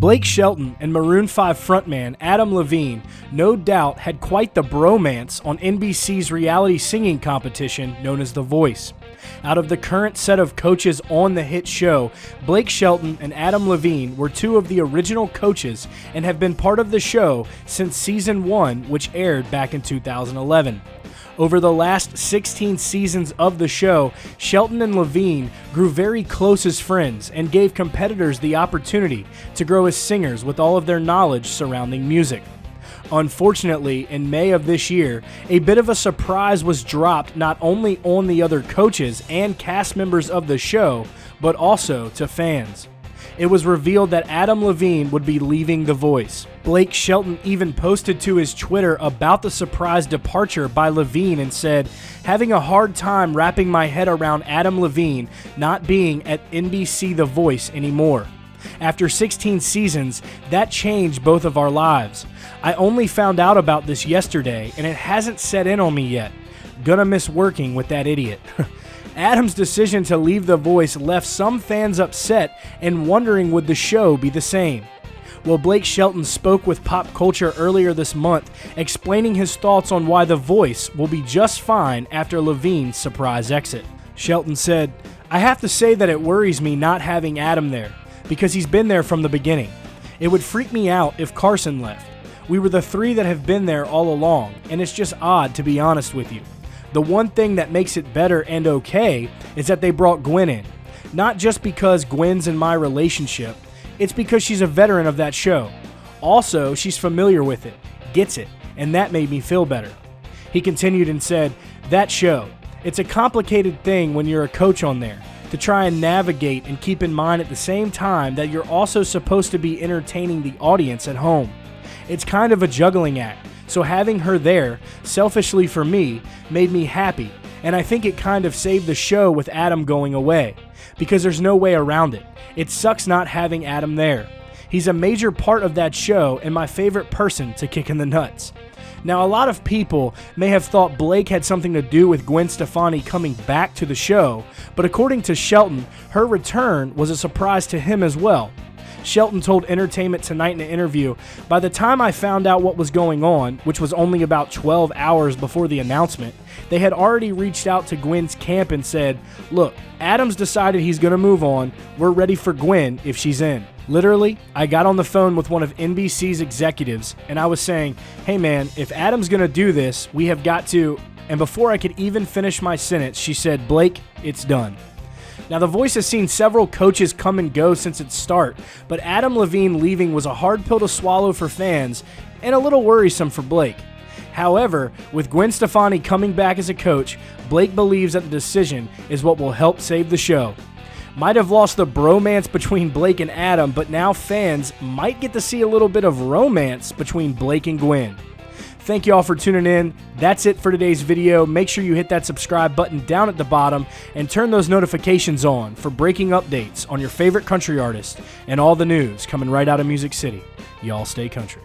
Blake Shelton and Maroon 5 frontman Adam Levine no doubt had quite the bromance on NBC's reality singing competition known as The Voice. Out of the current set of coaches on the hit show, Blake Shelton and Adam Levine were two of the original coaches and have been part of the show since Season 1, which aired back in 2011. Over the last 16 seasons of the show, Shelton and Levine grew very close as friends and gave competitors the opportunity to grow as singers with all of their knowledge surrounding music. Unfortunately, in May of this year, a bit of a surprise was dropped not only on the other coaches and cast members of the show, but also to fans. It was revealed that Adam Levine would be leaving The Voice. Blake Shelton even posted to his Twitter about the surprise departure by Levine and said, "Having a hard time wrapping my head around Adam Levine not being at NBC The Voice anymore. After 16 seasons, that changed both of our lives. I only found out about this yesterday and it hasn't set in on me yet. Gonna miss working with that idiot." Adam's decision to leave The Voice left some fans upset and wondering would the show be the same. Well, Blake Shelton spoke with Pop Culture earlier this month, explaining his thoughts on why The Voice will be just fine after Levine's surprise exit. Shelton said, "I have to say that it worries me not having Adam there, because he's been there from the beginning. It would freak me out if Carson left. We were the three that have been there all along, and it's just odd to be honest with you. The one thing that makes it better and okay is that they brought Gwen in. Not just because Gwen's in my relationship, it's because she's a veteran of that show. Also, she's familiar with it, gets it, and that made me feel better." He continued and said, "That show, it's a complicated thing when you're a coach on there, to try and navigate and keep in mind at the same time that you're also supposed to be entertaining the audience at home. It's kind of a juggling act. So having her there, selfishly for me, made me happy, and I think it kind of saved the show with Adam going away, because there's no way around it. It sucks not having Adam there. He's a major part of that show and my favorite person to kick in the nuts." Now, a lot of people may have thought Blake had something to do with Gwen Stefani coming back to the show, but according to Shelton, her return was a surprise to him as well. Shelton told Entertainment Tonight in an interview, "By the time I found out what was going on, which was only about 12 hours before the announcement, they had already reached out to Gwen's camp and said, 'Look, Adam's decided he's going to move on. We're ready for Gwen if she's in.' Literally, I got on the phone with one of NBC's executives and I was saying, 'Hey man, if Adam's going to do this, we have got to,' and before I could even finish my sentence, she said, 'Blake, it's done.'" Now, The Voice has seen several coaches come and go since its start, but Adam Levine leaving was a hard pill to swallow for fans and a little worrisome for Blake. However, with Gwen Stefani coming back as a coach, Blake believes that the decision is what will help save the show. Might have lost the bromance between Blake and Adam, but now fans might get to see a little bit of romance between Blake and Gwen. Thank you all for tuning in. That's it for today's video. Make sure you hit that subscribe button down at the bottom and turn those notifications on for breaking updates on your favorite country artist and all the news coming right out of Music City. Y'all stay country.